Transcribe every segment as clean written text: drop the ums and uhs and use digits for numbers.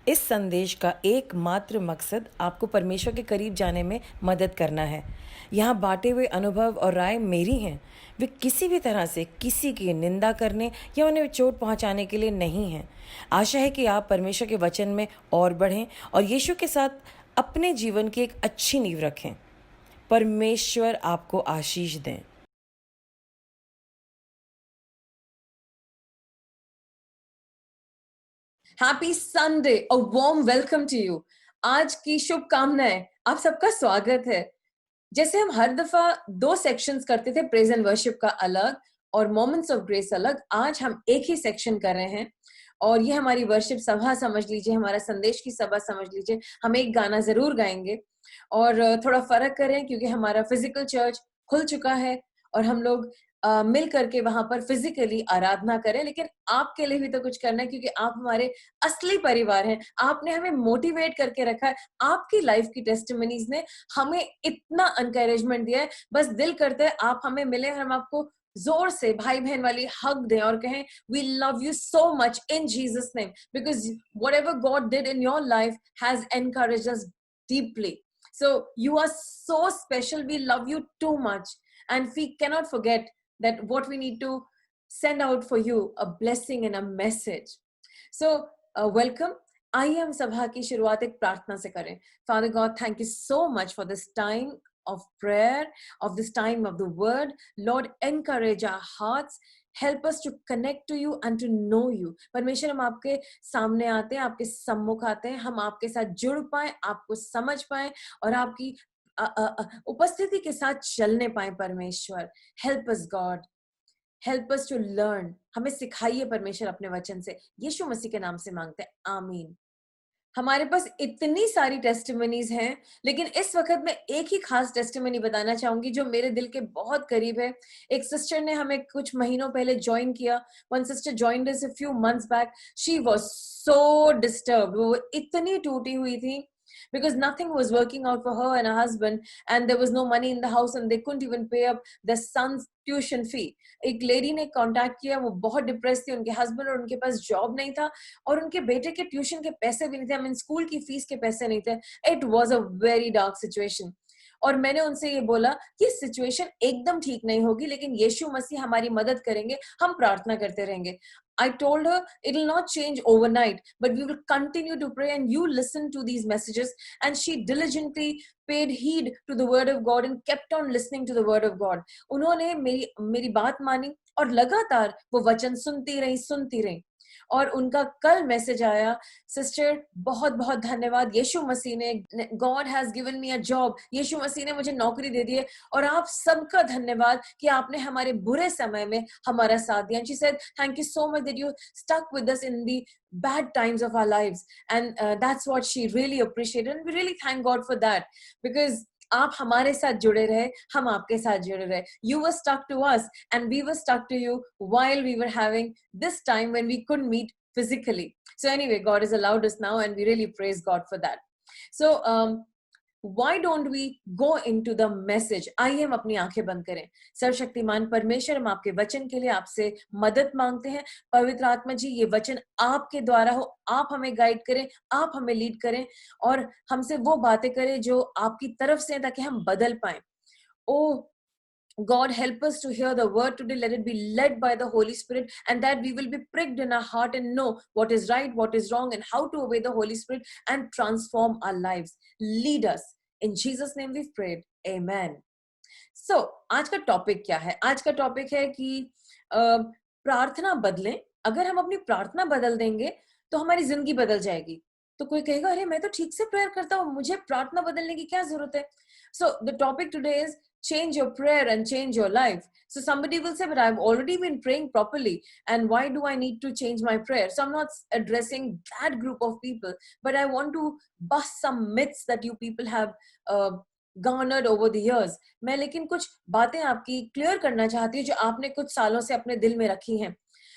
इस संदेश का एकमात्र मकसद आपको परमेश्वर के करीब जाने में मदद करना है। यहाँ बांटे हुए अनुभव और राय मेरी हैं। वे किसी भी तरह से किसी की निंदा करने या उन्हें चोट पहुँचाने के लिए नहीं हैं। आशा है कि आप परमेश्वर के वचन में और बढ़ें और यीशु के साथ अपने जीवन की एक अच्छी नींव रखें। परमेश्वर आपको आशीष दें। Happy Sunday, a warm welcome to you. आज की शुभकामनाएं, आप सबका स्वागत है। जैसे हम हर दफा दो सेक्शंस करते थे, प्रेज एंड वर्शिप का अलग और मोमेंट्स ऑफ ग्रेस अलग, आज हम एक ही सेक्शन कर रहे हैं और ये हमारी वर्शिप सभा समझ लीजिए, हमारा संदेश की सभा समझ लीजिए। हम एक गाना जरूर गाएंगे और थोड़ा फर्क करें क्योंकि हमारा फिजिकल चर्च खुल चुका है और हम लोग मिल करके वहां पर फिजिकली आराधना करें, लेकिन आपके लिए भी तो कुछ करना है क्योंकि आप हमारे असली परिवार हैं। आपने हमें मोटिवेट करके रखा है, आपकी लाइफ की टेस्टिमनीज ने हमें इतना एनकरेजमेंट दिया है। बस दिल करता है आप हमें मिले और हम आपको जोर से भाई बहन वाली हग दें और कहें we love you so much in Jesus name, because whatever God did in your life has encouraged us deeply. So you are so special, we love you too much, and we cannot forget that what we need to send out for you a blessing and a message. So welcome. आइए हम सभा की शुरुआत एक प्रार्थना से करें। Father God, thank you so much for this time of prayer, of this time of the word. Lord, encourage our hearts. Help us to connect to you and to know you. परमेश्वर, हम आपके सामने आते हैं, आपके सम्मुख आते हैं, हम आपके साथ जुड़ पाए, आपको समझ पाए और आपकी उपस्थिति के साथ चलने पाए। परमेश्वर, help us God, help us to learn. हमें सिखाइए परमेश्वर अपने वचन से। यीशु मसीह के नाम से मांगते हैं, आमीन। हमारे पास इतनी सारी टेस्टिमनीज हैं, लेकिन इस वक्त मैं एक ही खास टेस्टिमनी बताना चाहूंगी जो मेरे दिल के बहुत करीब है। एक सिस्टर ने हमें कुछ महीनों पहले ज्वाइन किया। One sister joined us a few months back. She was so disturbed, वो इतनी टूटी हुई थी because nothing was working out for her and her husband, and there was no money in the house and they couldn't even pay up their son's tuition fee. एक lady ने contact किया, वो बहुत डिप्रेस थी, उनके husband और उनके पास job नहीं था और उनके बेटे के ट्यूशन के पैसे भी नहीं थे, आई मीन स्कूल की फीस के पैसे नहीं थे। It was a very dark situation और मैंने उनसे ये बोला कि सिचुएशन एकदम ठीक नहीं होगी, लेकिन यीशु मसीह हमारी मदद करेंगे, हम प्रार्थना करते रहेंगे। I told her it will not change overnight, but we will continue to pray and you listen to these messages. And she diligently paid heed to the word of God and kept on listening to the word of God. उन्होंने मेरी बात मानी और लगातार वो वचन सुनती रही और उनका कल मैसेज आया, सिस्टर बहुत बहुत धन्यवाद, यीशु मसीह ने, God has given me a job, यीशु मसीह ने मुझे नौकरी दे दी है और आप सबका धन्यवाद कि आपने हमारे बुरे समय में हमारा साथ दिया। She said thank you so much that you stuck with us in the bad times of our lives, and that's what she really appreciated, and we really thank God for that, because आप हमारे साथ जुड़े रहे, हम आपके साथ जुड़े रहे। You were stuck to us and we were stuck to you while we were having this time when we couldn't meet physically. So anyway, God has allowed us now and we really praise God for that. So why don't we go into the message? आइए हम अपनी आंखें बंद करें। सर्वशक्तिमान परमेश्वर, हम आपके वचन के लिए आपसे मदद मांगते हैं। पवित्र आत्मा जी, ये वचन आपके द्वारा हो, आप हमें गाइड करें, आप हमें लीड करें और हमसे वो बातें करें जो आपकी तरफ से, ताकि हम बदल पाए। Oh God, help us to hear the word today. Let it be led by the Holy Spirit, and that we will be pricked in our heart and know what is right, what is wrong, and how to obey the Holy Spirit and transform our lives. Lead us. In Jesus' name we've prayed. Amen. So, आज का topic क्या है? आज का topic है कि प्रार्थना बदलें। अगर हम अपनी प्रार्थना बदल देंगे तो हमारी जिंदगी बदल जाएगी। तो कोई कहेगा, अरे मैं तो ठीक से प्रेयर करता हूँ, मुझे प्रार्थना बदलने की क्या जरूरत है? So the topic today is change your prayer and change your life. So somebody will say, but I've already been praying properly, and why do I need to change my prayer? So I'm not addressing that group of people, but I want to bust some myths that you people have garnered over the years. मैं लेकिन कुछ बातें आपकी clear करना चाहती हूँ जो आपने कुछ सालों से अपने दिल में रखी हैं।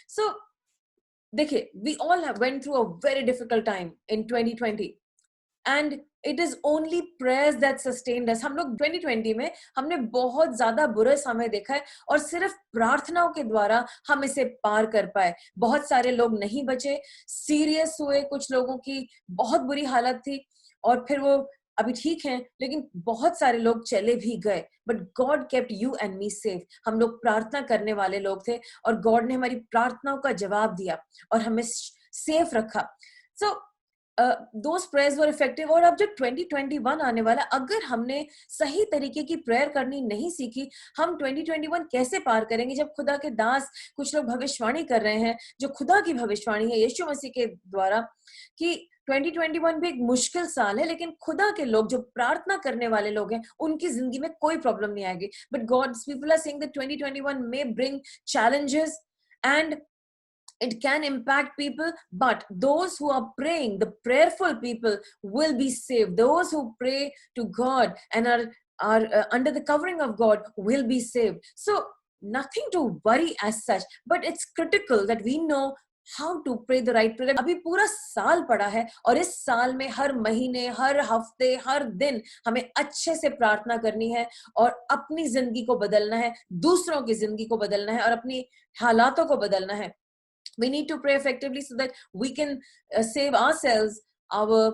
So देखिए, we all have went through a very difficult time in 2020, and It is only prayers that sustained us. हम लोग 2020 में हमने बहुत ज्यादा बुरा समय देखा है और सिर्फ प्रार्थनाओं के द्वारा हम इसे पार कर पाए. बहुत सारे लोग नहीं बचे, सीरियस हुए, कुछ लोगों की बहुत बुरी हालत थी और फिर वो अभी ठीक हैं, लेकिन बहुत सारे लोग चले भी गए. But God kept you and me safe. हम लोग प्रार्थना करने वाले लोग थे और गॉड ने हमारी प्रार्थनाओं का जवाब दिया और हमें सेफ रखा. So those prayers were effective. और अब जब 2021 आने वाला, अगर हमने सही तरीके की प्रेयर करनी नहीं सीखी, हम 2021 कैसे पार करेंगे जब खुदा के दास कुछ लोग भविष्यवाणी कर रहे हैं जो खुदा की भविष्यवाणी है यीशु मसीह के द्वारा कि 2021 भी एक मुश्किल साल है, लेकिन खुदा के लोग जो प्रार्थना करने वाले लोग हैं उनकी जिंदगी में कोई प्रॉब्लम नहीं आएगी. But God's people are saying that 2021 may bring challenges and it can impact people, but those who are praying, the prayerful people will be saved. Those who pray to God and are under the covering of God will be saved. So nothing to worry as such, but it's critical that we know how to pray the right prayer. अभी पूरा साल पड़ा है और इस साल में हर महीने, हर हफ्ते, हर दिन हमें अच्छे से प्रार्थना करनी है और अपनी जिंदगी को बदलना है, दूसरों की जिंदगी को बदलना है और अपनी हालातों को बदलना है. We need to pray effectively so that we can save ourselves, our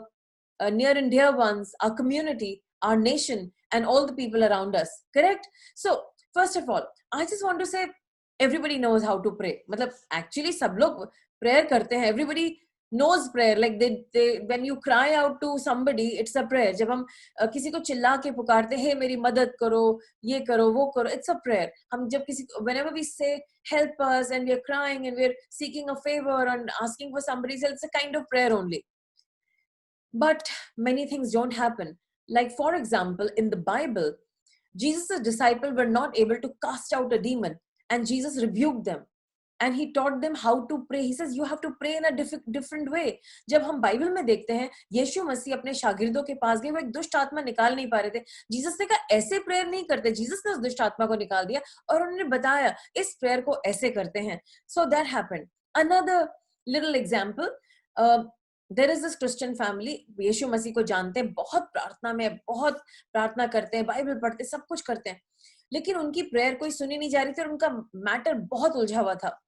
near and dear ones, our community, our nation, and all the people around us. Correct? So, first of all, I just want to say everybody knows how to pray. मतलब actually सब लोग prayer करते हैं. Everybody knows prayer. Like they when you cry out to somebody, it's a prayer. जब हम किसी को चिल्ला के पुकारते हैं, मेरी मदद करो, ये करो, वो करो, it's a prayer. हम जब किसी, whenever we say help us and we're crying and we're seeking a favor and asking for somebody's help, it's a kind of prayer only. But many things don't happen. Like for example, in the Bible, Jesus' disciples were not able to cast out a demon and Jesus rebuked them. And he taught them how to pray. He says you have to pray in a different way. जब हम Bible में देखते हैं यीशु मसीह अपने शागिर्दों के पास गए, वो एक दुष्ट आत्मा निकाल नहीं पा रहे थे. जीसस ने कहा ऐसे प्रेयर नहीं करते. जीसस ने उस दुष्ट आत्मा को निकाल दिया और उन्होंने बताया इस प्रेयर को ऐसे करते हैं. So that happened. Another little example. There is this Christian family. यीशु मसीह को जानते हैं, बहुत प्रार्थना में, बहुत प्रार्थना करते हैं, बाइबल पढ़ते हैं, सब कुछ करते हैं, लेकिन उनकी प्रेयर कोई सुनी नहीं जा रही थी और उनका मैटर बहुत उलझा हुआ था.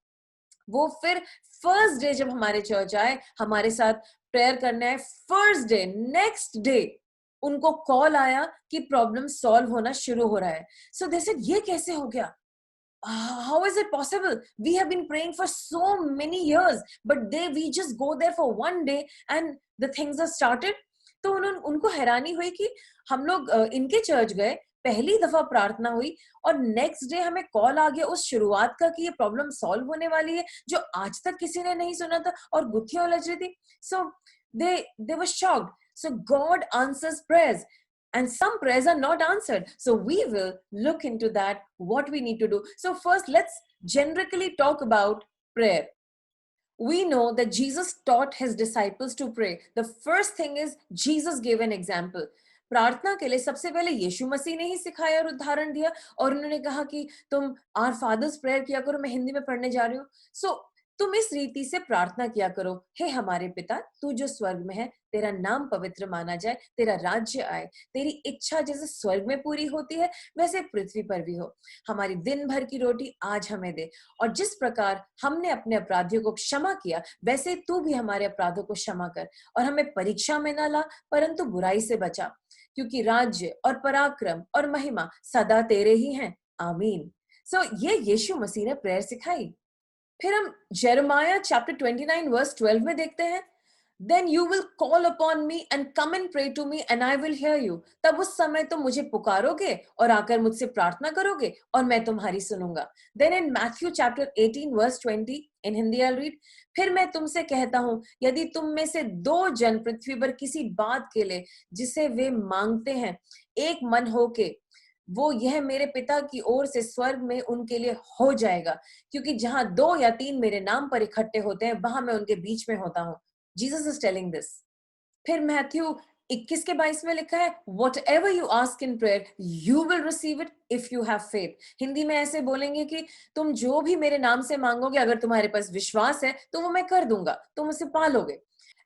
वो फिर फर्स्ट डे जब हमारे चर्च आए, हमारे साथ प्रेयर करने आए, फर्स्ट डे, नेक्स्ट डे उनको कॉल आया कि प्रॉब्लम सॉल्व होना शुरू हो रहा है. सो दे सेड ये कैसे हो गया? How is it possible? We have been praying for so many years, but we just go there for one day and the things are started. तो उनको हैरानी हुई कि हम लोग इनके चर्च गए, पहली दफा प्रार्थना हुई और नेक्स्ट डे हमें कॉल आ गया उस शुरुआत का कि ये प्रॉब्लम सॉल्व होने वाली है जो आज तक किसी ने नहीं सुना था और गुत्थियां उलझ रही थी. सो they were shocked. So God answers prayers and some prayers are not answered. So we will look into that, what we need to do. So first let's generically talk about prayer. We know that Jesus taught his disciples to pray. The first thing is Jesus gave an example. प्रार्थना के लिए सबसे पहले यीशु मसीह ने ही सिखाया और उदाहरण दिया और उन्होंने कहा कि तुम आवर फादर्स प्रेयर किया करो. मैं हिंदी में पढ़ने जा रही हूँ. सो तुम इस रीति से प्रार्थना किया करो, हे हमारे पिता तू जो स्वर्ग में है, तेरा नाम पवित्र माना जाए, तेरा राज्य आए, तेरी इच्छा जैसे स्वर्ग में पूरी होती है वैसे पृथ्वी पर भी हो. हमारी दिन भर की रोटी आज हमें दे और जिस प्रकार हमने अपने अपराधियों को क्षमा किया वैसे तू भी हमारे अपराधों को क्षमा कर और हमें परीक्षा में न ला परंतु बुराई से बचा, क्योंकि राज्य और पराक्रम और महिमा सदा तेरे ही हैं. आमीन. सो ये यीशु मसीह ने प्रेयर सिखाई. फिर हम जेरेमाया चैप्टर 29 वर्स 12 में देखते हैं, Then you will call upon me and come and pray to me and I will hear you. तब उस समय तुम मुझे पुकारोगे और आकर मुझसे प्रार्थना करोगे और मैं तुम्हारी सुनूंगा. Then in Matthew chapter 18 verse 20 in Hindi I'll read, फिर मैं तुमसे कहता हूँ यदि तुम में से 2 जन पृथ्वी पर किसी बात के लिए जिसे वे मांगते हैं एक मन होके, वो यह मेरे पिता की ओर से स्वर्ग में उनके लिए हो जाएगा, क्योंकि जहां 2 या 3 मेरे नाम पर इकट्ठे होते हैं वहां मैं उनके बीच में होता हूं. Jesus is telling this. फिर मैथ्यू 21 के 22 में लिखा है, whatever you ask in prayer you will receive it if you have faith. Hindi में ऐसे बोलेंगे कि तुम जो भी मेरे नाम से मांगोगे अगर तुम्हारे पास विश्वास है तो वो मैं कर दूंगा, तुम उसे पालोगे.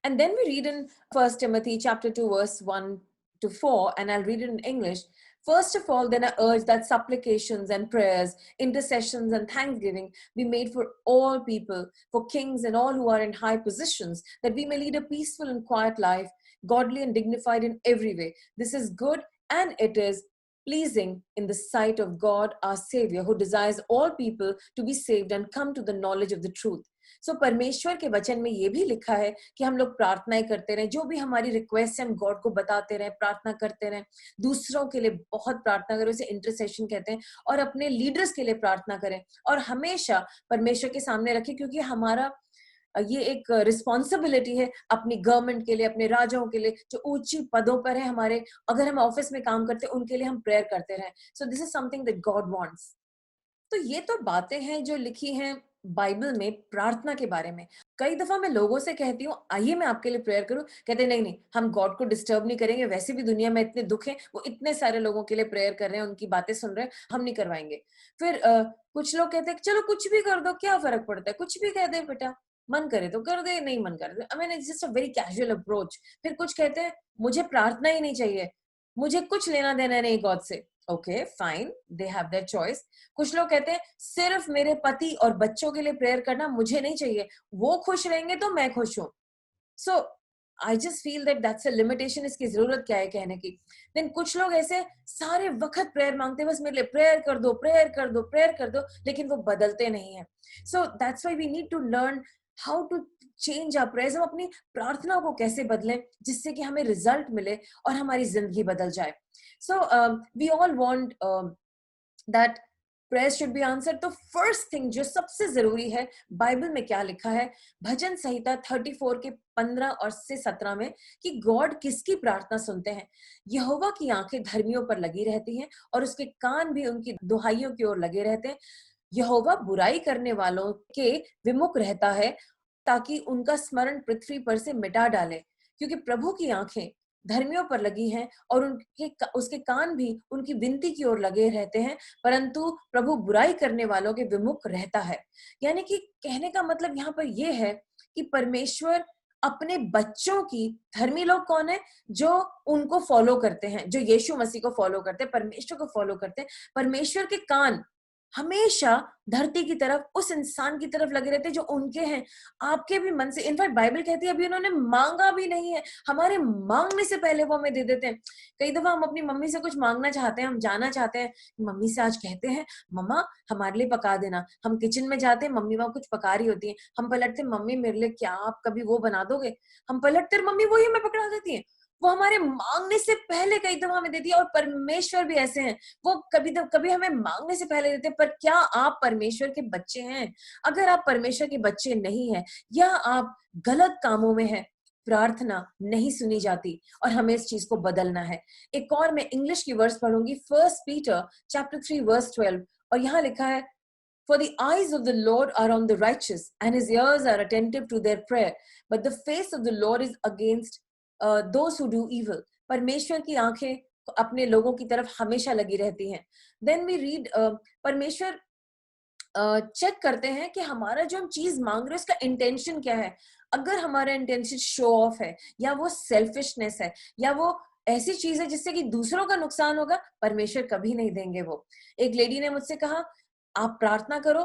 And then we read in 1 Timothy chapter 2 verse 1 to 4, and I'll read it in English. First of all, then I urge that supplications and prayers, intercessions and thanksgiving be made for all people, for kings and all who are in high positions, that we may lead a peaceful and quiet life, godly and dignified in every way. This is good, and it is pleasing in the sight of God our Savior, who desires all people to be saved and come to the knowledge of the truth. सो परमेश्वर के वचन में ये भी लिखा है कि हम लोग प्रार्थनाएं करते रहें, जो भी हमारी रिक्वेस्ट है हम गॉड को बताते रहें, प्रार्थना करते रहें, दूसरों के लिए बहुत प्रार्थना करें, उसे इंटरसेशन कहते हैं, और अपने लीडर्स के लिए प्रार्थना करें और हमेशा परमेश्वर के सामने रखें, क्योंकि हमारा ये एक रिस्पॉन्सिबिलिटी है अपनी गवर्नमेंट के लिए, अपने राजाओं के लिए जो ऊंची पदों पर है हमारे, अगर हम ऑफिस में काम करते हैं उनके लिए हम प्रेयर करते रहें. So this is something that God wants. तो ये तो बातें हैं जो लिखी हैं बाइबल में प्रार्थना के बारे में. कई दफा मैं लोगों से कहती हूँ आइए मैं आपके लिए प्रेयर करूं, कहते नहीं नहीं हम गॉड को डिस्टर्ब नहीं करेंगे, वैसे भी दुनिया में इतने दुख हैं, वो इतने सारे लोगों के लिए प्रेयर कर रहे हैं, उनकी बातें सुन रहे हैं, हम नहीं करवाएंगे. फिर कुछ लोग कहते हैं चलो कुछ भी कर दो, क्या फर्क पड़ता है, कुछ भी कह दे बेटा, मन करे तो कर दे, नहीं मन करे, I mean it's just a very casual approach. फिर कुछ कहते हैं मुझे प्रार्थना ही नहीं चाहिए, मुझे कुछ लेना देना नहीं गॉड से. Okay fine, they have their choice. कुछ लोग कहते हैं सिर्फ मेरे पति और बच्चों के लिए प्रेयर करना, मुझे नहीं चाहिए, वो खुश रहेंगे तो मैं खुश हूं. So I just feel that that's a limitation. इसकी जरूरत क्या है कहने की. देन कुछ लोग ऐसे सारे वक्त प्रेयर मांगते हैं, बस मेरे लिए प्रेयर कर दो, प्रेयर कर दो, प्रेयर कर दो, लेकिन वो बदलते नहीं है. So that's why we need to learn how to change our prayers. हम अपनी प्रार्थना को कैसे बदलें जिससे कि हमें रिजल्ट मिले और हमारी जिंदगी बदल जाए. So we all want that prayers should be answered. तो फर्स्ट थिंग जो सबसे जरूरी है, बाइबल में क्या लिखा है भजन संहिता 34 के 15 और से 17 में, कि गॉड किसकी प्रार्थना सुनते हैं. यहोवा की आंखें धर्मियों पर लगी रहती हैं और उसके कान भी उनकी दुहाइयों की ओर लगे रहते हैं. यहोवा बुराई करने वालों के विमुख रहता है ताकि उनका स्मरण पृथ्वी पर से मिटा डाले. क्योंकि प्रभु की आंखें धर्मियों पर लगी हैं और उसके कान भी उनकी विनती की ओर लगे रहते हैं, परंतु प्रभु बुराई करने वालों के विमुख रहता है. यानी कि कहने का मतलब यहाँ पर यह है कि परमेश्वर अपने बच्चों की, धर्मी लोग कौन है, जो उनको फॉलो करते हैं, जो यीशु मसीह को फॉलो करते हैं, परमेश्वर को फॉलो करते हैं, परमेश्वर के कान हमेशा धरती की तरफ, उस इंसान की तरफ लगे रहते हैं जो उनके हैं, आपके भी मन से. इनफैक्ट बाइबल कहती है अभी उन्होंने मांगा भी नहीं है, हमारे मांगने से पहले वो हमें दे देते हैं. कई दफा हम अपनी मम्मी से कुछ मांगना चाहते हैं, हम जाना चाहते हैं, मम्मी से आज कहते हैं मम्मा हमारे लिए पका देना. हम किचन में जाते हैं, मम्मी वहां कुछ पका रही होती है, हम पलटते मम्मी मेरे लिए क्या आप कभी वो बना दोगे, हम पलटते मम्मी वही हमें पकड़ा देती है. वो हमारे मांगने से पहले कई दफा हमें देती है. और परमेश्वर भी ऐसे हैं, वो कभी हमें मांगने से पहले देते हैं. पर क्या आप परमेश्वर के बच्चे हैं? अगर आप परमेश्वर के बच्चे नहीं हैं या आप गलत कामों में हैं, प्रार्थना नहीं सुनी जाती और हमें इस चीज को बदलना है. एक और मैं इंग्लिश की वर्स पढ़ूंगी, 1 Peter chapter 3 verse 12, और यहाँ लिखा है For the eyes of the Lord are on the righteous, and his ears are attentive to their prayer, but the face of the Lord is against those who do evil. परमेश्वर की आंखें अपने लोगों की तरफ हमेशा लगी रहती हैं. Then we read परमेश्वर चेक करते हैं कि हमारा जो हम चीज मांग रहे हैं उसका इंटेंशन क्या है. अगर हमारा इंटेंशन शो ऑफ है, या वो सेल्फिशनेस है, या वो ऐसी चीज है जिससे कि दूसरों का नुकसान होगा, परमेश्वर कभी नहीं देंगे वो. एक लेडी ने मुझसे कहा आप प्रार्थना करो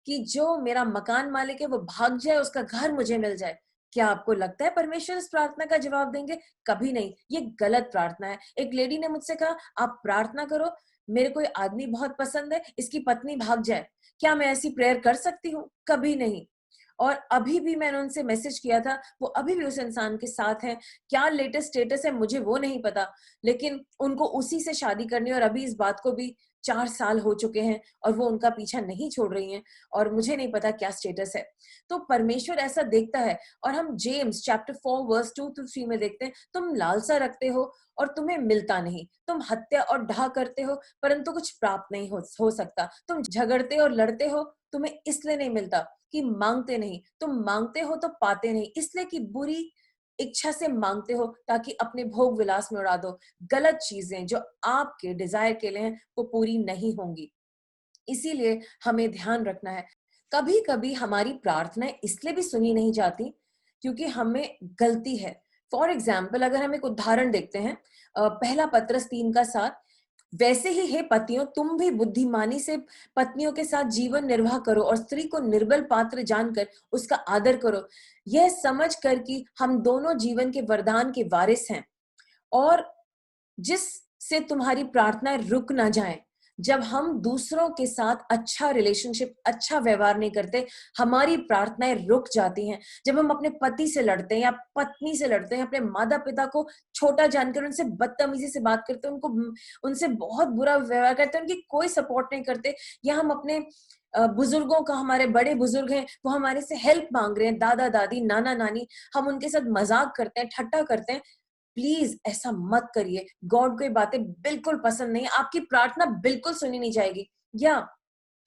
कि जो मेरा मकान मालिक है वो भाग जाए, उसका घर मुझे मिल जाए. क्या आपको लगता है परमेश्वर इस प्रार्थना का जवाब देंगे? कभी नहीं. ये गलत प्रार्थना है. एक लेडी ने मुझसे कहा आप प्रार्थना करो मेरे कोई आदमी बहुत पसंद है, इसकी पत्नी भाग जाए. क्या मैं ऐसी प्रेयर कर सकती हूँ? कभी नहीं. और अभी भी मैंने उनसे मैसेज किया था, वो अभी भी उस इंसान के साथ हैं. क्या लेटेस्ट स्टेटस है मुझे वो नहीं पता, लेकिन उनको उसी से शादी करनी है और अभी इस बात को भी 4 साल हो चुके हैं और वो उनका पीछा नहीं छोड़ रही हैं, और मुझे नहीं पता क्या स्टेटस है. तो परमेश्वर ऐसा देखता है. और हम जेम्स चैप्टर 4 वर्स 2 to 3 में देखते हैं, तुम लालसा रखते हो और तुम्हें मिलता नहीं, तुम हत्या और ढा करते हो परंतु कुछ प्राप्त नहीं हो सकता, तुम झगड़ते और लड़ते हो, तुम्हें इसलिए नहीं मिलता कि मांगते नहीं, तुम मांगते हो तो पाते नहीं, इसलिए कि बुरी इच्छा से मांगते हो ताकि अपने भोग विलास में उड़ा दो. गलत चीजें जो आपके डिजायर के लिए हैं वो पूरी नहीं होंगी. इसीलिए हमें ध्यान रखना है. कभी कभी हमारी प्रार्थनाएं इसलिए भी सुनी नहीं जाती क्योंकि हमें गलती है। फॉर एग्जाम्पल अगर हम एक उदाहरण देखते हैं, पहला पत्रस 3:7, वैसे ही हे पतियों तुम भी बुद्धिमानी से पत्नियों के साथ जीवन निर्वाह करो और स्त्री को निर्बल पात्र जानकर उसका आदर करो, यह समझ कर कि हम दोनों जीवन के वरदान के वारिस हैं, और जिससे तुम्हारी प्रार्थनाएं रुक ना जाएं। जब हम दूसरों के साथ अच्छा रिलेशनशिप, अच्छा व्यवहार नहीं करते, हमारी प्रार्थनाएं रुक जाती हैं। जब हम अपने पति से लड़ते हैं या पत्नी से लड़ते हैं, अपने माता पिता को छोटा जानकर उनसे बदतमीजी से बात करते हैं, उनको उनसे बहुत बुरा व्यवहार करते हैं, उनकी कोई सपोर्ट नहीं करते, या हम अपने बुजुर्गों का, हमारे बड़े बुजुर्ग हैं वो हमारे से हेल्प मांग रहे हैं, दादा दादी नाना नानी, हम उनके साथ मजाक करते हैं, ठट्टा करते हैं, प्लीज ऐसा मत करिए। गॉड को ये बातें बिल्कुल पसंद नहीं है, आपकी प्रार्थना बिल्कुल सुनी नहीं जाएगी। या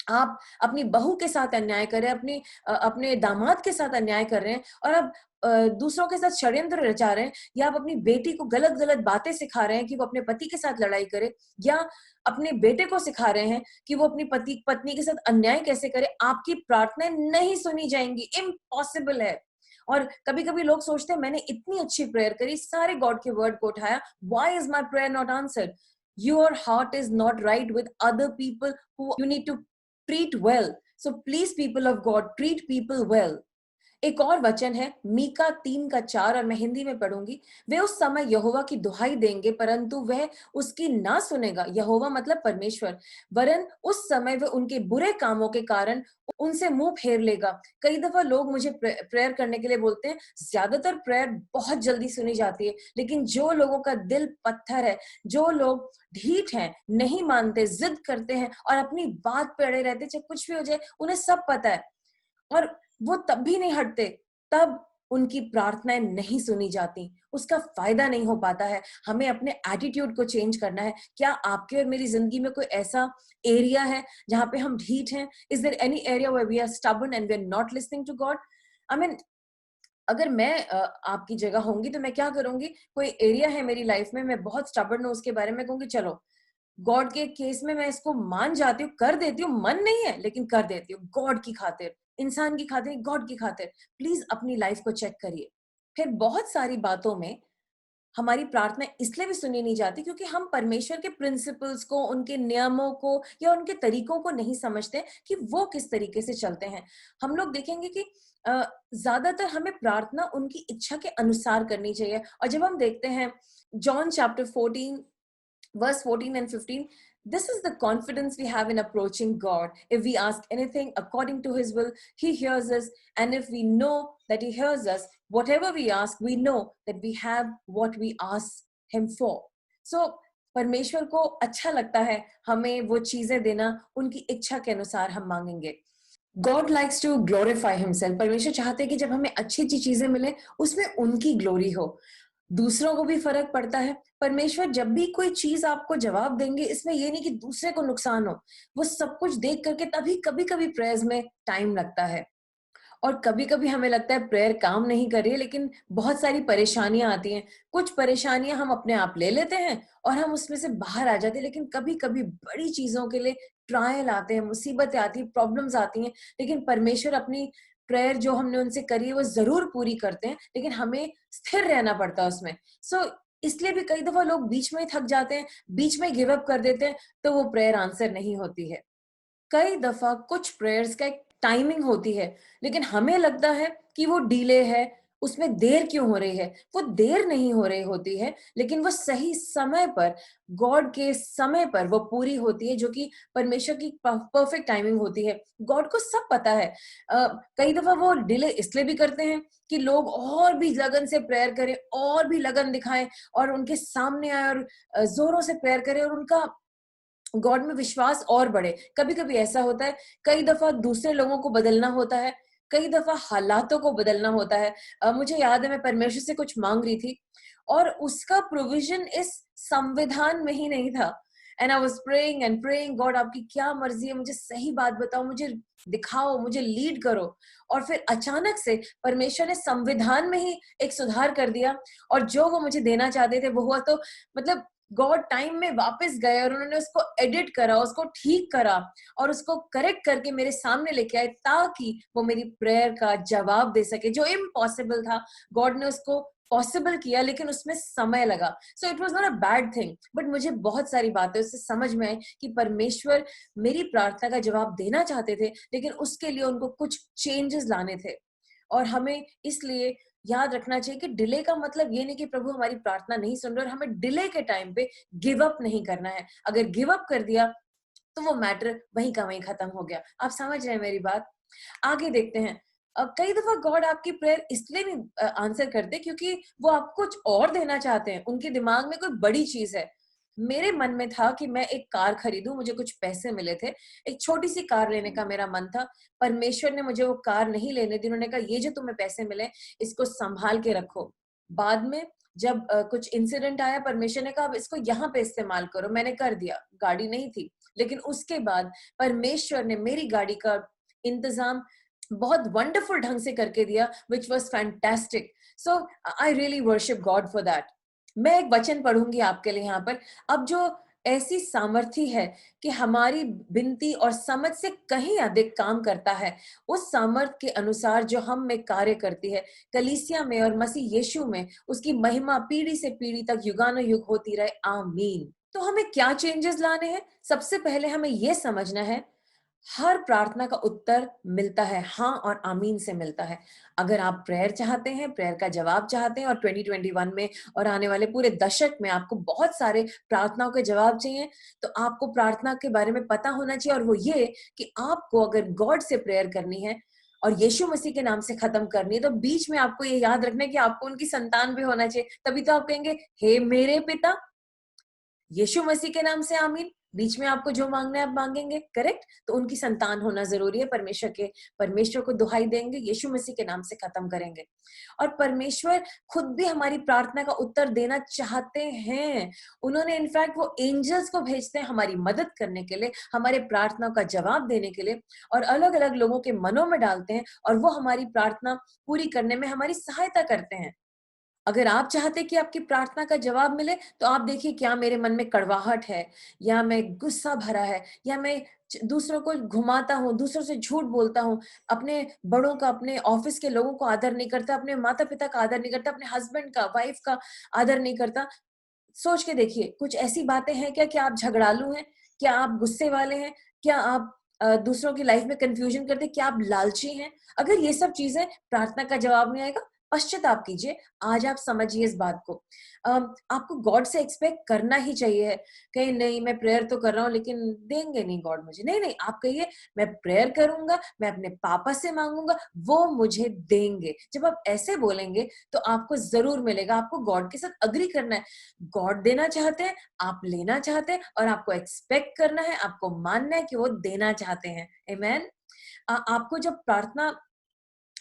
आप अपनी बहू के साथ अन्याय कर रहे हैं, अपने दामाद के साथ अन्याय कर रहे हैं, और आप दूसरों के साथ षड्यंत्र रचा रहे हैं, या आप अपनी बेटी को गलत गलत बातें सिखा रहे हैं कि वो अपने पति के साथ लड़ाई करे, या अपने बेटे को सिखा रहे हैं कि वो अपनी पत्नी के साथ अन्याय कैसे करे, आपकी प्रार्थनाएं नहीं सुनी जाएंगी, इम्पॉसिबल है। और कभी कभी लोग सोचते हैं मैंने इतनी अच्छी प्रेयर करी, सारे गॉड के वर्ड को उठाया, why is my prayer not answered? Your heart is not right with other people who you need to treat well. So please people of God, treat people well. एक और वचन है मीका 3:4, और मैं हिंदी में पढ़ूंगी। वे उस समय यहोवा की दुहाई देंगे परंतु वह उसकी ना सुनेगा, यहोवा मतलब परमेश्वर, वरन उस समय वह उनके बुरे कामों के कारण उनसे मुंह फेर लेगा। कई दफा लोग मुझे प्रेयर करने के लिए बोलते हैं, ज्यादातर प्रेयर बहुत जल्दी सुनी जाती है, लेकिन जो लोगों का दिल पत्थर है, जो लोग ढीठ हैं, नहीं मानते, जिद करते हैं और अपनी बात पे अड़े रहते, चाहे कुछ भी हो जाए, उन्हें सब पता है और वो तब भी नहीं हटते, तब उनकी प्रार्थनाएं नहीं सुनी जाती, उसका फायदा नहीं हो पाता है। हमें अपने एटीट्यूड को चेंज करना है। क्या आपके और मेरी जिंदगी में कोई ऐसा एरिया है जहां पे हम ढीठ हैं? Is there any area where we are stubborn and we are not listening to God? I mean, अगर मैं आपकी जगह होंगी तो मैं क्या करूंगी? कोई एरिया है मेरी लाइफ में, मैं बहुत स्टबर्न हूँ उसके बारे में, कहूंगी चलो गॉड के केस में मैं इसको मान जाती हूँ, कर देती हूँ, मन नहीं है लेकिन कर देती हूँ, गॉड की खातिर, इंसान की खातिर, गॉड की खातिर। प्लीज अपनी लाइफ को चेक करिए। फिर बहुत सारी बातों में हमारी प्रार्थना इसलिए भी सुनी नहीं जाती क्योंकि हम परमेश्वर के प्रिंसिपल्स को, उनके नियमों को या उनके तरीकों को नहीं समझते कि वो किस तरीके से चलते हैं। हम लोग देखेंगे कि ज्यादातर हमें प्रार्थना उनकी इच्छा के अनुसार करनी चाहिए। और जब हम देखते हैं John chapter 14 verse 14 and 15, this is the confidence we have in approaching God. If we ask anything according to his will, he hears us, and if we know that he hears us, whatever we ask, we know that we have what we ask him for. So परमेश्वर को अच्छा लगता है हमें वो चीजें देना, उनकी इच्छा के अनुसार हम मांगेंगे। God likes to glorify himself. परमेश्वर चाहते हैं कि जब हमें अच्छी अच्छी चीजें मिले उसमें उनकी ग्लोरी हो, दूसरों को भी फर्क पड़ता है। परमेश्वर जब भी कोई चीज आपको जवाब देंगे, इसमें ये नहीं कि दूसरे को नुकसान हो, वो सब कुछ देख करके तभी कभी कभी प्रेयर्स में टाइम लगता है। और कभी कभी हमें लगता है प्रेयर काम नहीं कर रही है, लेकिन बहुत सारी परेशानियां आती हैं। कुछ परेशानियां हम अपने आप ले लेते हैं और हम उसमें से बाहर आ जाते हैं, लेकिन कभी कभी बड़ी चीजों के लिए ट्रायल आते हैं, मुसीबतें आती हैं, प्रॉब्लम्स आती हैं, लेकिन परमेश्वर अपनी प्रेयर जो हमने उनसे करी है वो जरूर पूरी करते हैं, लेकिन हमें स्थिर रहना पड़ता है उसमें। इसलिए भी कई दफा लोग बीच में ही थक जाते हैं, बीच में गिव अप कर देते हैं, तो वो प्रेयर आंसर नहीं होती है। कई दफा कुछ प्रेयर्स का एक टाइमिंग होती है, लेकिन हमें लगता है कि वो डिले है, उसमें देर क्यों हो रही है? वो देर नहीं हो रही होती है, लेकिन वो सही समय पर, गॉड के समय पर वो पूरी होती है, जो कि परमेश्वर की परफेक्ट टाइमिंग होती है। गॉड को सब पता है। कई दफा वो डिले इसलिए भी करते हैं कि लोग और भी लगन से प्रेयर करें, और भी लगन दिखाएं, और उनके सामने आए और जोरों से प्रेयर करें, और उनका गॉड में विश्वास और बढ़े। कभी कभी ऐसा होता है, कई दफा दूसरे लोगों को बदलना होता है, कई दफा हालातों को बदलना होता है। मुझे याद है मैं परमेश्वर से कुछ मांग रही थी और उसका प्रोविजन इस संविधान में ही नहीं था। And I was praying and praying, God आपकी क्या मर्जी है, मुझे सही बात बताओ, मुझे दिखाओ, मुझे लीड करो। और फिर अचानक से परमेश्वर ने संविधान में ही एक सुधार कर दिया, और जो वो मुझे देना चाहते थे वो हुआ। तो मतलब गॉड टाइम में वापस गए और उन्होंने उसको एडिट करा, उसको ठीक करा और उसको करेक्ट करके मेरे सामने लेके आए, ताकि वो मेरी प्रेयर का जवाब दे सके। जो इम्पॉसिबल था, गॉड ने उसको पॉसिबल किया, लेकिन उसमें समय लगा। So it was not a bad thing, but मुझे बहुत सारी बातें उससे समझ में आई कि परमेश्वर मेरी प्रार्थना का जवाब देना चाहते थे, लेकिन उसके लिए उनको कुछ चेंजेस लाने थे। और हमें इसलिए याद रखना चाहिए कि डिले का मतलब ये नहीं कि प्रभु हमारी प्रार्थना नहीं सुन रहे, और हमें डिले के टाइम पे गिव अप नहीं करना है। अगर गिव अप कर दिया तो वो मैटर वहीं का वहीं खत्म हो गया। आप समझ रहे हैं मेरी बात? आगे देखते हैं। कई दफा गॉड आपकी प्रेयर इसलिए नहीं आंसर करते क्योंकि वो आपको कुछ और देना चाहते हैं। उनके दिमाग में कोई बड़ी चीज है। मेरे मन में था कि मैं एक कार खरीदूं, मुझे कुछ पैसे मिले थे, एक छोटी सी कार लेने का मेरा मन था। परमेश्वर ने मुझे वो कार नहीं लेने दी। उन्होंने कहा ये जो तुम्हें पैसे मिले इसको संभाल के रखो। बाद में जब कुछ इंसिडेंट आया, परमेश्वर ने कहा अब इसको यहाँ पे इस्तेमाल करो। मैंने कर दिया। गाड़ी नहीं थी, लेकिन उसके बाद परमेश्वर ने मेरी गाड़ी का इंतजाम बहुत वंडरफुल ढंग से करके दिया, which was fantastic. So I really worship God for that. मैं एक वचन पढ़ूंगी आपके लिए यहाँ पर। अब जो ऐसी सामर्थ्य है कि हमारी विनती और समझ से कहीं अधिक काम करता है, उस सामर्थ के अनुसार जो हम में कार्य करती है, कलीसिया में और मसीह यीशु में, उसकी महिमा पीढ़ी से पीढ़ी तक युगानुयुग होती रहे। आमीन। तो हमें क्या चेंजेस लाने हैं? सबसे पहले हमें यह समझना है, हर प्रार्थना का उत्तर मिलता है हाँ और आमीन से मिलता है। अगर आप प्रेयर चाहते हैं, प्रेयर का जवाब चाहते हैं, और 2021 में और आने वाले पूरे दशक में आपको बहुत सारे प्रार्थनाओं के जवाब चाहिए, तो आपको प्रार्थना के बारे में पता होना चाहिए। और वो ये कि आपको अगर गॉड से प्रेयर करनी है और यीशु मसीह के नाम से खत्म करनी है, तो बीच में आपको ये याद रखना है कि आपको उनकी संतान भी होना चाहिए। तभी तो आप कहेंगे हे मेरे पिता, यीशु मसीह के नाम से आमीन। बीच में आपको जो मांगना है आप मांगेंगे, करेक्ट? तो उनकी संतान होना जरूरी है। परमेश्वर को दुहाई देंगे, यीशु मसीह के नाम से खत्म करेंगे। और परमेश्वर खुद भी हमारी प्रार्थना का उत्तर देना चाहते हैं। उन्होंने इनफैक्ट वो एंजल्स को भेजते हैं हमारी मदद करने के लिए, हमारे प्रार्थना का जवाब देने के लिए, और अलग अलग लोगों के मनों में डालते हैं, और वो हमारी प्रार्थना पूरी करने में हमारी सहायता करते हैं। अगर आप चाहते कि आपकी प्रार्थना का जवाब मिले, तो आप देखिए क्या मेरे मन में कड़वाहट है, या मैं गुस्सा भरा है, या मैं दूसरों को घुमाता हूँ, दूसरों से झूठ बोलता हूँ, अपने बड़ों का, अपने ऑफिस के लोगों को आदर नहीं करता, अपने माता पिता का आदर नहीं करता, अपने हस्बैंड का, वाइफ का आदर नहीं करता। सोच के देखिए, कुछ ऐसी बातें हैं क्या? क्या आप झगड़ालू हैं? क्या आप गुस्से वाले हैं? क्या आप दूसरों की लाइफ में कंफ्यूजन करते हैं? क्या आप लालची हैं? अगर ये सब चीजें प्रार्थना का जवाब नहीं आएगा, पश्चाताप कीजिए। आज आप समझिए इस बात को। आपको गॉड से एक्सपेक्ट करना ही चाहिए। कहीं नहीं मैं प्रेयर तो कर रहा हूँ लेकिन देंगे नहीं गॉड मुझे। नहीं नहीं, आप कहिए मैं प्रेयर करूंगा, मैं अपने पापा से मांगूंगा, वो मुझे देंगे। जब आप ऐसे बोलेंगे तो आपको जरूर मिलेगा। आपको गॉड के साथ अग्री करना है। गॉड देना चाहते हैं, आप लेना चाहते हैं, और आपको एक्सपेक्ट करना है, आपको मानना है कि वो देना चाहते हैं। आमेन। आपको जब प्रार्थना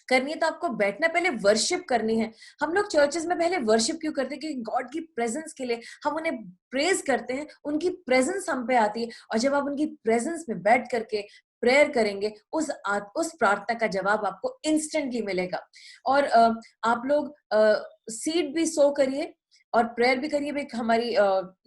करनी है तो आपको बैठना, पहले वर्शिप करनी है। हम लोग चर्चेस में पहले वर्शिप क्यों करते हैं? क्योंकि गॉड की प्रेजेंस के लिए हम उन्हें प्रेज करते हैं, उनकी प्रेजेंस हम पे आती है। और जब आप उनकी प्रेजेंस में बैठ करके प्रेयर करेंगे, उस प्रार्थना का जवाब आपको इंस्टेंटली मिलेगा। और आप लोग सीड भी सो करिए और प्रेयर भी करिए। एक हमारी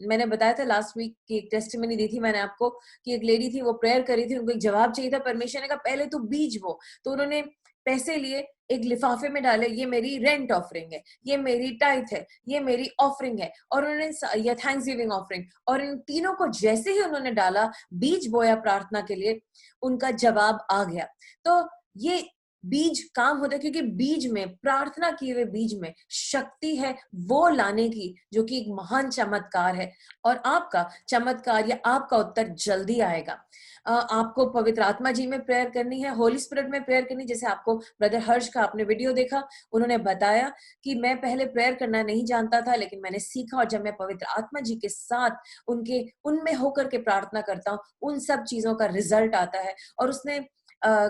मैंने बताया था लास्ट वीक की एक टेस्टिमनी दी थी मैंने आपको, कि एक लेडी थी, वो प्रेयर करी थी, उनको एक जवाब चाहिए था। परमेश्वर ने कहा पहले तू बीज बो। तो उन्होंने पैसे लिए, एक लिफाफे में डाले, ये मेरी रेंट ऑफरिंग है, ये मेरी टाइथ है, ये मेरी ऑफरिंग है, और उन्होंने या थैंक्स गिविंग ऑफरिंग, और इन तीनों को जैसे ही उन्होंने डाला, बीज बोया प्रार्थना के लिए, उनका जवाब आ गया। तो ये बीज काम होता है, क्योंकि बीज में, प्रार्थना किए हुए बीज में शक्ति है वो लाने की, जो कि एक महान चमत्कार है। और आपका चमत्कार या आपका उत्तर जल्दी आएगा। आपको पवित्र आत्मा जी में प्रेयर करनी है, होली स्पिरिट में प्रेयर करनी। जैसे आपको ब्रदर हर्ष का आपने वीडियो देखा, उन्होंने बताया कि मैं पहले प्रेयर करना नहीं जानता था, लेकिन मैंने सीखा, और जब मैं पवित्र आत्मा जी के साथ उनमें होकर के प्रार्थना करता हूँ, उन सब चीजों का रिजल्ट आता है। और उसने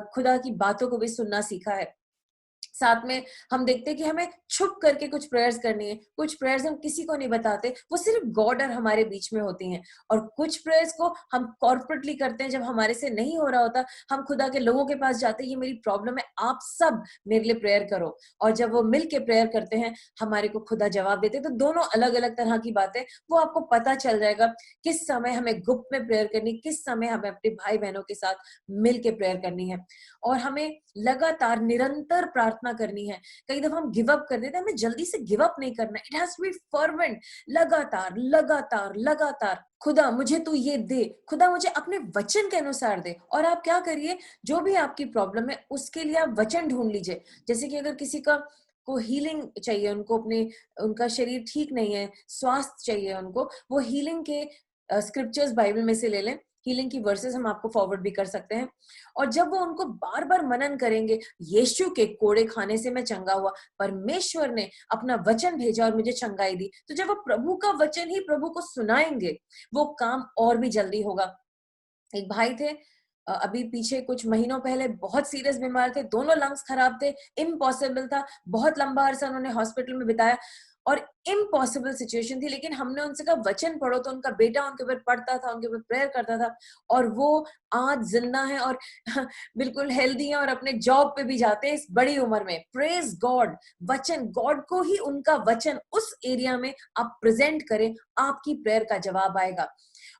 खुदा की बातों को भी सुनना सीखा है। साथ में हम देखते हैं कि हमें छुप करके कुछ प्रेयर्स करनी है, कुछ प्रेयर्स हम किसी को नहीं बताते, वो सिर्फ गॉड और हमारे बीच में होती हैं। और कुछ प्रेयर्स को हम कॉर्पोरेटली करते हैं, जब हमारे से नहीं हो रहा होता, हम खुदा के लोगों के पास जाते हैं, ये मेरी प्रॉब्लम है, आप सब मेरे लिए प्रेयर करो। और जब वो मिल के प्रेयर करते हैं, हमारे को खुदा जवाब देते हैं। तो दोनों अलग अलग तरह की बातें, वो आपको पता चल जाएगा किस समय हमें गुप्त में प्रेयर करनी, किस समय हमें अपने भाई बहनों के साथ मिल के प्रेयर करनी है। और हमें लगातार निरंतर प्रार्थना करनी है। कई दफा हम गिव अप कर देते हैं, हमें जल्दी से गिव अप नहीं करना, it has to be fervent, लगातार लगातार लगातार। खुदा मुझे तू ये दे, खुदा मुझे अपने वचन के अनुसार दे। और आप क्या करिए, जो भी आपकी प्रॉब्लम है उसके लिए आप वचन ढूंढ लीजिए। जैसे कि अगर किसी का को हीलिंग चाहिए, उनको अपने उनका शरीर ठीक नहीं है, स्वास्थ्य चाहिए उनको, वो हीलिंग के स्क्रिप्चर्स बाइबल में से ले लें, हीलिंग की वर्सेस हम आपको फॉरवर्ड भी कर सकते हैं। और जब वो उनको बार बार मनन करेंगे, यीशु के कोड़े खाने से मैं चंगा हुआ, परमेश्वर ने अपना वचन भेजा और मुझे चंगाई दी, तो जब वो प्रभु का वचन ही प्रभु को सुनाएंगे, वो काम और भी जल्दी होगा। एक भाई थे, अभी पीछे कुछ महीनों पहले बहुत सीरियस बीमार थे, दोनों लंग्स खराब थे, इम्पॉसिबल था, बहुत लंबा अरसा उन्होंने हॉस्पिटल में बिताया और इम्पॉसिबल सिचुएशन थी। लेकिन हमने उनसे कहा वचन पढ़ो, तो उनका बेटा उनके ऊपर पढ़ता था, उनके ऊपर प्रेयर करता था, और वो आज जिंदा है और बिल्कुल हेल्दी है और अपने जॉब पे भी जाते हैं इस बड़ी उम्र में। Praise God. वचन, गॉड को ही उनका वचन उस एरिया में आप प्रेजेंट करें, आपकी प्रेयर का जवाब आएगा।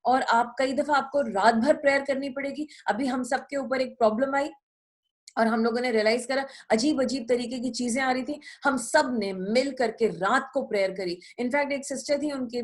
और आप कई दफा आपको रात भर प्रेयर करनी पड़ेगी। अभी हम सबके ऊपर एक प्रॉब्लम आई और हम लोगों ने रियलाइज करा, अजीब अजीब तरीके की चीजें आ रही थी, हम सब ने मिल करके रात को प्रेयर करी। इनफैक्ट एक सिस्टर थी, उनकी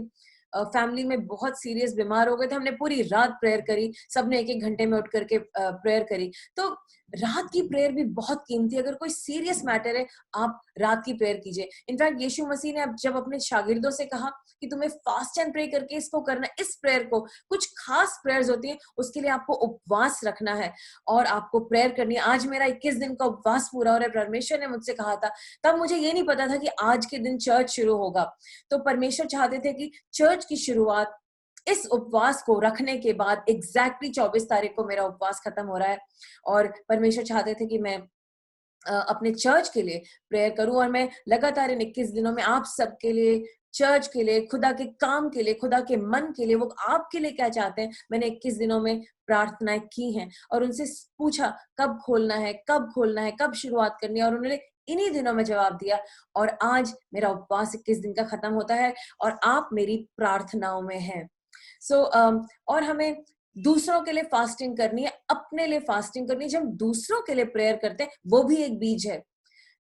फैमिली में बहुत सीरियस बीमार हो गए थे, हमने पूरी रात प्रेयर करी, सबने एक एक घंटे में उठ करके प्रेयर करी। तो रात की प्रेयर भी बहुत कीमती है। अगर कोई सीरियस मैटर है, आप रात की प्रेयर कीजिए। इनफैक्ट यीशु मसीह ने अब जब अपने शागिर्दों से कहा कि तुम्हें फास्ट एंड प्रे करके इसको करना, इस प्रेयर को, कुछ खास प्रेयर्स होती है, उसके लिए आपको उपवास रखना है और आपको प्रेयर करनी है। आज मेरा 21 दिन का उपवास पूरा हो रहा है, परमेश्वर ने मुझसे कहा था, तब मुझे ये नहीं पता था कि आज के दिन चर्च शुरू होगा। तो परमेश्वर चाहते थे कि चर्च की शुरुआत इस उपवास को रखने के बाद एग्जैक्टली 24 तारीख को मेरा उपवास खत्म हो रहा है। और परमेश्वर चाहते थे कि मैं अपने चर्च के लिए प्रेयर करूं, और मैं लगातार इन 21 दिनों में आप सबके लिए, चर्च के लिए, खुदा के काम के लिए, खुदा के मन के लिए, वो आपके लिए क्या चाहते हैं, मैंने 21 दिनों में प्रार्थनाएं की हैं और उनसे पूछा कब खोलना है, कब खोलना है, कब शुरुआत करनी है, और उन्होंने इन्हीं दिनों में जवाब दिया। और आज मेरा उपवास 21 दिन का खत्म होता है और आप मेरी प्रार्थनाओं में हैं। और हमें दूसरों के लिए फास्टिंग करनी है, अपने लिए फास्टिंग करनी है। जब हम दूसरों के लिए प्रेयर करते हैं, वो भी एक बीज है।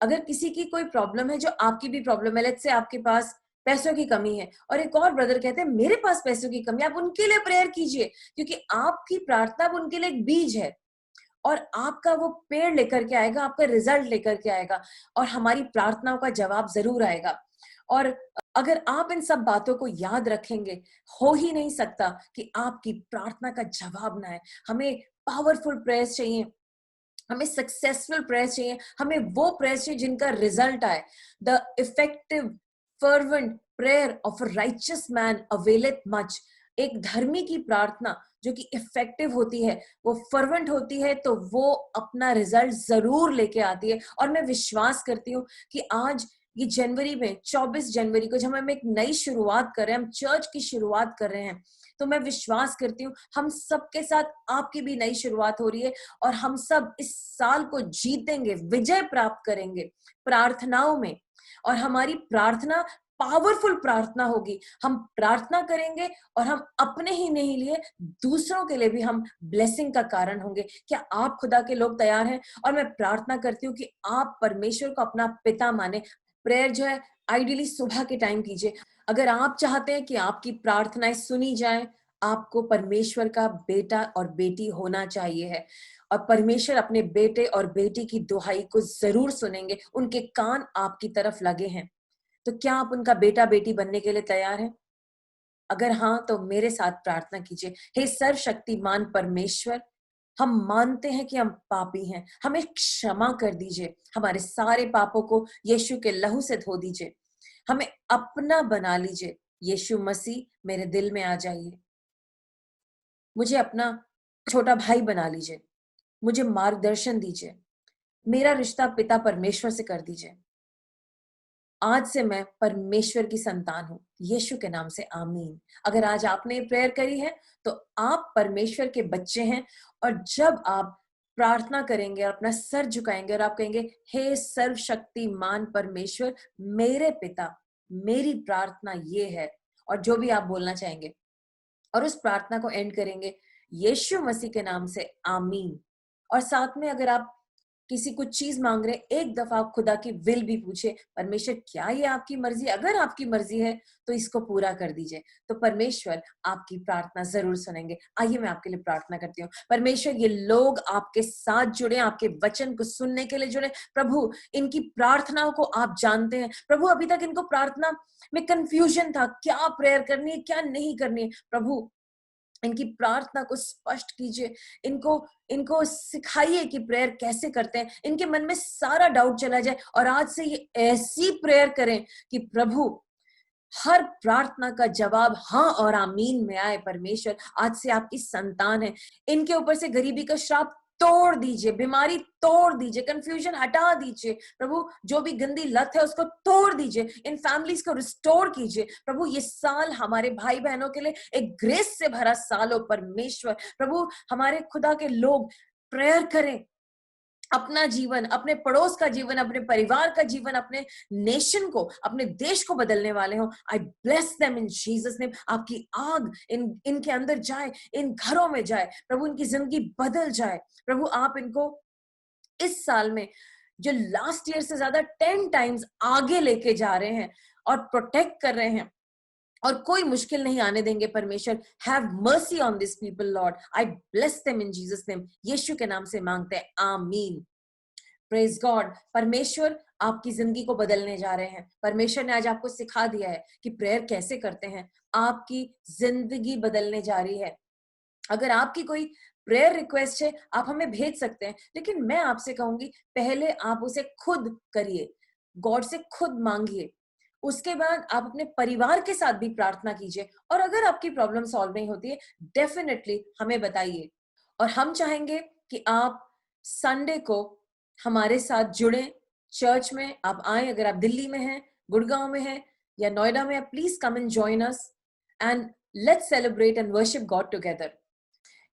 अगर किसी की कोई प्रॉब्लम है जो आपकी भी प्रॉब्लम है, लेट्स से आपके पास पैसों की कमी है और एक और ब्रदर कहते हैं मेरे पास पैसों की कमी है, आप उनके लिए प्रेयर कीजिए, क्योंकि आपकी प्रार्थना अब उनके लिए एक बीज है और आपका वो पेड़ लेकर के आएगा, आपका रिजल्ट लेकर के आएगा और हमारी प्रार्थनाओं का जवाब जरूर आएगा। और अगर आप इन सब बातों को याद रखेंगे, हो ही नहीं सकता कि आपकी प्रार्थना का जवाब ना आए। हमें पावरफुल प्रेयर्स चाहिए, हमें सक्सेसफुल प्रेयर्स चाहिए, हमें वो प्रेयर्स चाहिए जिनका रिजल्ट आए। The effective fervent prayer of a righteous man availeth much. एक धर्मी की प्रार्थना जो कि इफेक्टिव होती है, वो फर्वेंट होती है, तो वो अपना रिजल्ट जरूर लेके आती है। और मैं विश्वास करती हूँ कि आज ये जनवरी में, 24 जनवरी को, जब हम एक नई शुरुआत कर रहे हैं, हम चर्च की शुरुआत कर रहे हैं, तो मैं विश्वास करती हूँ हम सबके साथ आपकी भी नई शुरुआत हो रही है और हम सब इस साल को जीतेंगे, विजय प्राप्त करेंगे प्रार्थनाओं में। और हमारी प्रार्थना पावरफुल प्रार्थना होगी। हम प्रार्थना करेंगे और हम अपने ही नहीं लिए, दूसरों के लिए भी हम ब्लेसिंग का कारण होंगे। क्या आप खुदा के लोग तैयार हैं? और मैं प्रार्थना करती हूँ कि आप परमेश्वर को अपना पिता माने। प्रेयर जो है आइडियली सुबह के टाइम कीजिए। अगर आप चाहते हैं कि आपकी प्रार्थनाएं सुनी जाएं, आपको परमेश्वर का बेटा और बेटी होना चाहिए है, और परमेश्वर अपने बेटे और बेटी की दुहाई को जरूर सुनेंगे। उनके कान आपकी तरफ लगे हैं। तो क्या आप उनका बेटा बेटी बनने के लिए तैयार हैं? अगर हाँ, तो मेरे साथ प्रार्थना कीजिए। हे सर्वशक्तिमान परमेश्वर, हम मानते हैं कि हम पापी हैं, हमें क्षमा कर दीजिए, हमारे सारे पापों को यीशु के लहू से धो दीजिए, हमें अपना बना लीजिए। यीशु मसीह, मेरे दिल में आ जाइए, मुझे अपना छोटा भाई बना लीजिए, मुझे मार्गदर्शन दीजिए, मेरा रिश्ता पिता परमेश्वर से कर दीजिए। आज से मैं परमेश्वर की संतान हूं, यीशु के नाम से आमीन। अगर आज आपने ये प्रेयर करी है तो आप परमेश्वर के बच्चे हैं। और जब आप प्रार्थना करेंगे और अपना सर झुकाएंगे और आप कहेंगे, हे सर्वशक्तिमान परमेश्वर, मेरे पिता, मेरी प्रार्थना ये है, और जो भी आप बोलना चाहेंगे, और उस प्रार्थना को एंड करेंगे यीशु मसीह के नाम से आमीन। और साथ में अगर आप किसी कुछ चीज मांग रहे हैं, एक दफा आप खुदा की विल भी पूछे, परमेश्वर क्या ये आपकी मर्जी? अगर आपकी मर्जी है तो इसको पूरा कर दीजिए, तो परमेश्वर आपकी प्रार्थना जरूर सुनेंगे। आइए मैं आपके लिए प्रार्थना करती हूँ। परमेश्वर, ये लोग आपके साथ जुड़े, आपके वचन को सुनने के लिए जुड़े। प्रभु, इनकी प्रार्थनाओं को आप जानते हैं। प्रभु, अभी तक इनको प्रार्थना में कंफ्यूजन था, क्या प्रेयर करनी है, क्या नहीं करनी है। प्रभु, इनकी प्रार्थना को स्पष्ट कीजिए, इनको इनको सिखाइए कि प्रेयर कैसे करते हैं। इनके मन में सारा डाउट चला जाए और आज से ये ऐसी प्रेयर करें कि प्रभु, हर प्रार्थना का जवाब हाँ और आमीन में आए। परमेश्वर, आज से आपकी संतान है, इनके ऊपर से गरीबी का श्राप तोड़ दीजिए, बीमारी तोड़ दीजिए, कंफ्यूजन हटा दीजिए। प्रभु, जो भी गंदी लत है उसको तोड़ दीजिए, इन फैमिलीज को रिस्टोर कीजिए। प्रभु, ये साल हमारे भाई बहनों के लिए एक ग्रेस से भरा साल हो परमेश्वर। प्रभु, हमारे खुदा के लोग प्रेयर करें, अपना जीवन, अपने पड़ोस का जीवन, अपने परिवार का जीवन, अपने नेशन को, अपने देश को बदलने वाले हो। आई bless them in Jesus name. आपकी आग इनके अंदर जाए, इन घरों में जाए। प्रभु, इनकी जिंदगी बदल जाए। प्रभु, आप इनको इस साल में जो लास्ट ईयर से ज्यादा 10 टाइम्स आगे लेके जा रहे हैं और प्रोटेक्ट कर रहे हैं, और कोई मुश्किल नहीं आने देंगे। परमेश्वर, have mercy on this people lord. I bless them in Jesus name. यीशु के नाम से मांगते हैं, आमीन। Praise God. परमेश्वर आपकी जिंदगी को बदलने जा रहे हैं। परमेश्वर ने आज आपको सिखा दिया है कि प्रेयर कैसे करते हैं। आपकी जिंदगी बदलने जा रही है। अगर आपकी कोई प्रेयर रिक्वेस्ट है, आप हमें भेज सकते हैं, लेकिन मैं आपसे कहूंगी पहले आप उसे खुद करिए, गॉड से खुद मांगिए। उसके बाद आप अपने परिवार के साथ भी प्रार्थना कीजिए, और अगर आपकी प्रॉब्लम सॉल्व नहीं होती है, डेफिनेटली हमें बताइए। और हम चाहेंगे कि आप संडे को हमारे साथ जुड़े, चर्च में आप आए। अगर आप दिल्ली में हैं, गुड़गांव में हैं या नोएडा में, please come and join us and let's celebrate and worship God together.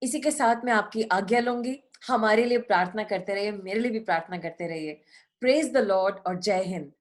इसी के साथ मैं आपकी आज्ञा लूंगी। हमारे लिए प्रार्थना करते रहिए, मेरे लिए भी प्रार्थना करते रहिए। प्रेज द लॉर्ड और जय हिंद।